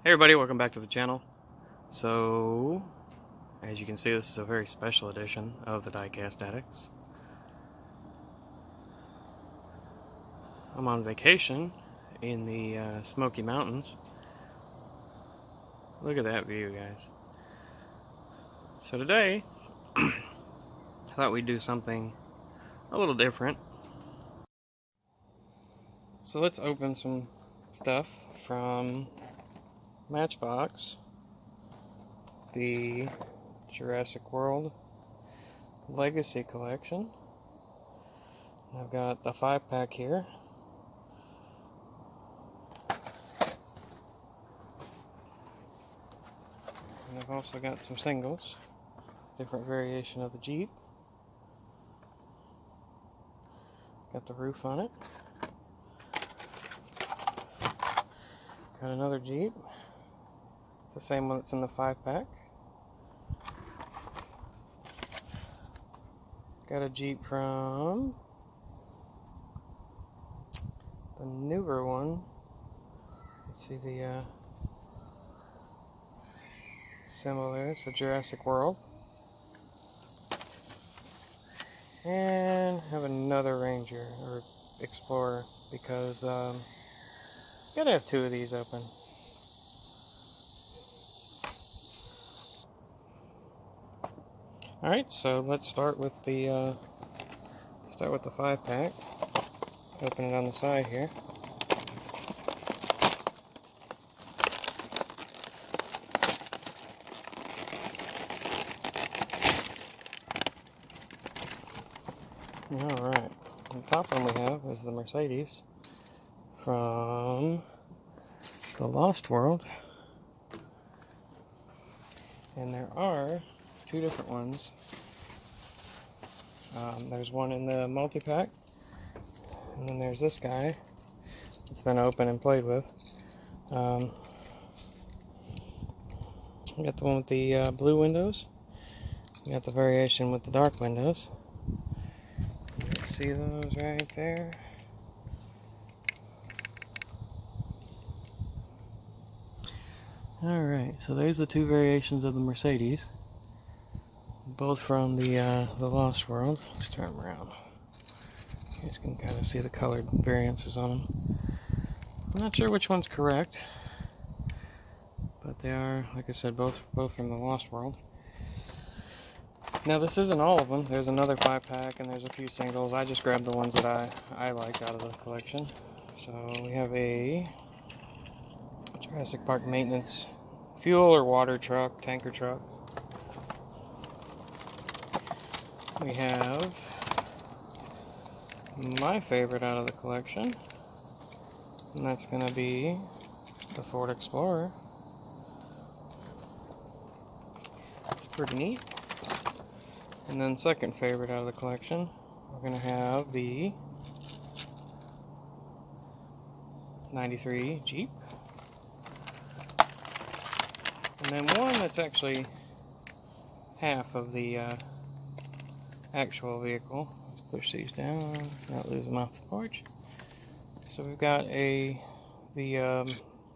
Hey everybody, welcome back to the channel. So, as you can see, this is a very special edition of the Diecast Addicts. I'm on vacation in the Smoky Mountains. Look at that view, guys. So today, I thought we'd do something a little different. So let's open some stuff from Matchbox, the Jurassic World Legacy Collection. I've got the 5-pack here. And I've also got some singles, different variation of the Jeep. Got the roof on it. Got another Jeep. It's the same one that's in the 5-pack. Got a Jeep from the newer one. Let's see the symbol there. It's the Jurassic World. And have another Ranger or Explorer because gotta have two of these open. Alright, so let's start with the 5-pack. Open it on the side here. Alright, the top one we have is the Mercedes from the Lost World. And there are two different ones. There's one in the multi-pack, and then there's this guy that's been opened and played with. We got the one with the blue windows. We got the variation with the dark windows. You can see those right there. Alright, so there's the two variations of the Mercedes. Both from the Lost World. Let's turn them around. You guys can kind of see the colored variances on them. I'm not sure which one's correct, but they are, like I said, both from the Lost World. Now this isn't all of them. There's another 5-pack and there's a few singles. I just grabbed the ones that I liked out of the collection. So we have a Jurassic Park maintenance fuel or water truck, tanker truck. We have my favorite out of the collection, and that's going to be the Ford Explorer. It's pretty neat. And then second favorite out of the collection, we're going to have the 93 Jeep. And then one that's actually half of the actual vehicle. Let's push these down, not lose them off the porch. So we've got I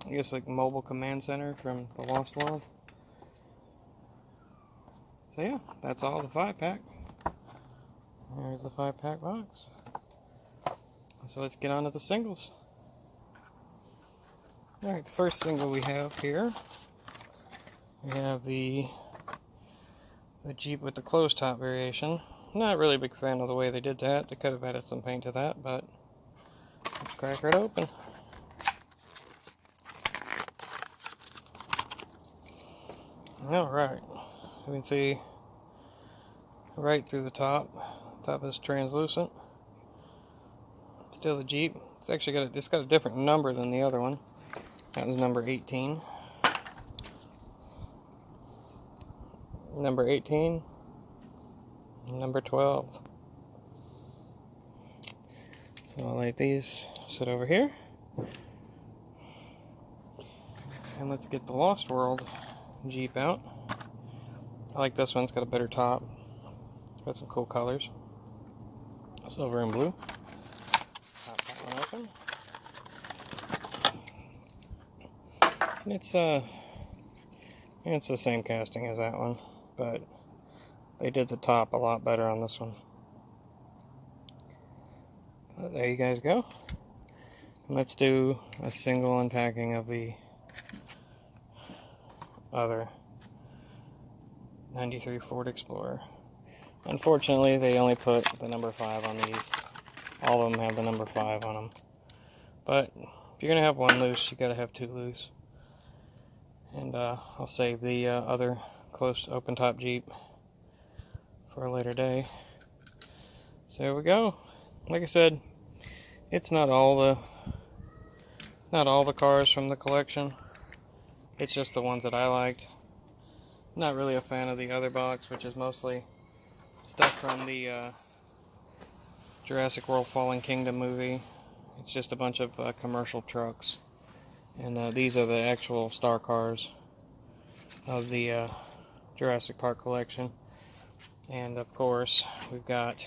guess like mobile command center from the Lost World. So yeah, that's all the 5-pack. There's the 5-pack box. So let's get on to the singles. Alright, the first single we have here, we have the Jeep with the closed top variation. Not really a big fan of the way they did that. They could have added some paint to that, but let's crack it open. Alright, you can see right through the top. Top is translucent. Still a Jeep. It's actually got a different number than the other one. That was number 18. Number 18. Number 12. So I'll let these sit over here. And let's get the Lost World Jeep out. I like this one, it's got a better top. Got some cool colors. Silver and blue. Pop that one open. It's it's the same casting as that one, but they did the top a lot better on this one. But there you guys go. Let's do a single unpacking of the other 93 Ford Explorer. Unfortunately, they only put the number 5 on these. All of them have the number 5 on them. But if you're going to have one loose, you got to have 2 loose. And I'll save the other close open top Jeep for a later day. So there we go. Like I said, it's not all the cars from the collection. It's just the ones that I liked. Not really a fan of the other box, which is mostly stuff from the Jurassic World Fallen Kingdom movie. It's just a bunch of commercial trucks. And these are the actual star cars of the Jurassic Park collection. And of course, we've got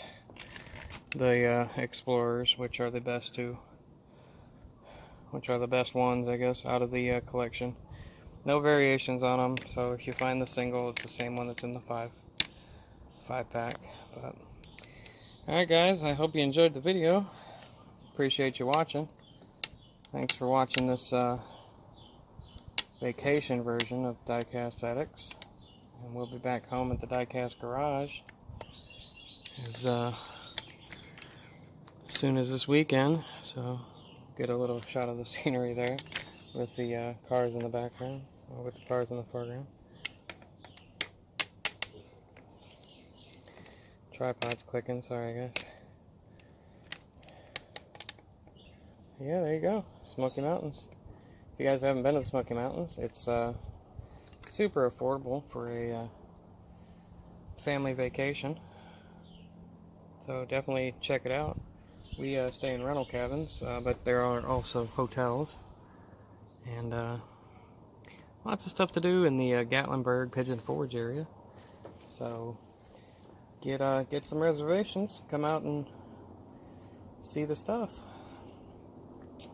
the Explorers, which are the best ones, I guess, out of the collection. No variations on them, so if you find the single, it's the same one that's in the 5-pack. But alright guys, I hope you enjoyed the video. Appreciate you watching. Thanks for watching this vacation version of Diecast Addicts. And we'll be back home at the Diecast garage as soon as this weekend. So get a little shot of the scenery there with the cars in the background, or with the cars in the foreground. Tripod's clicking, sorry guys. Yeah, there you go, Smoky Mountains. If you guys haven't been to the Smoky Mountains, it's super affordable for a family vacation. So definitely check it out. We stay in rental cabins, but there are also hotels. And lots of stuff to do in the Gatlinburg Pigeon Forge area. So get some reservations, come out and see the stuff.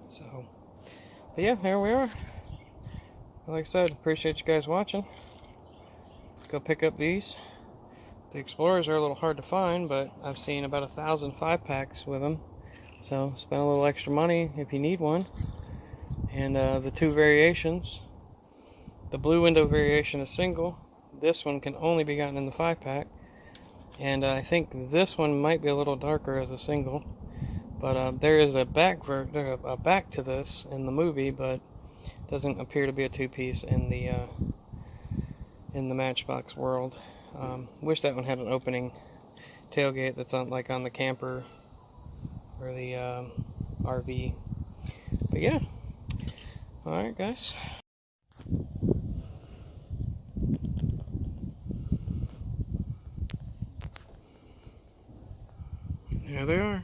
So, but yeah, here we are. Like I said, appreciate you guys watching. Let's go pick up these. The Explorers are a little hard to find, but I've seen about 1,000 5-packs with them. So spend a little extra money if you need one. And the 2 variations. The blue window variation is single. This one can only be gotten in the 5-pack. And I think this one might be a little darker as a single. But there is a back to this in the movie, but doesn't appear to be a 2-piece in the Matchbox world. Wish that one had an opening tailgate that's on the camper or the RV. But yeah. Alright guys. There they are.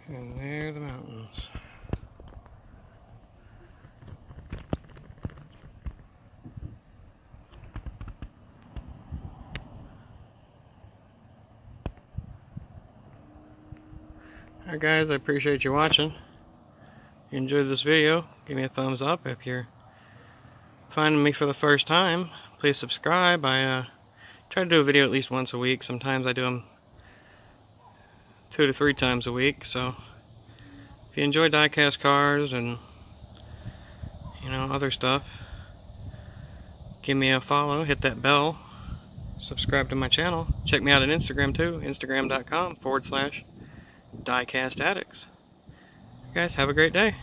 And there are the mountains. Alright guys, I appreciate you watching. If you enjoyed this video, give me a thumbs up. If you're finding me for the first time, please subscribe. I try to do a video at least once a week. Sometimes I do them 2 to 3 times a week. So if you enjoy diecast cars and other stuff, give me a follow, hit that bell, subscribe to my channel. Check me out on Instagram too, instagram.com/diecast addicts. Guys, have a great day.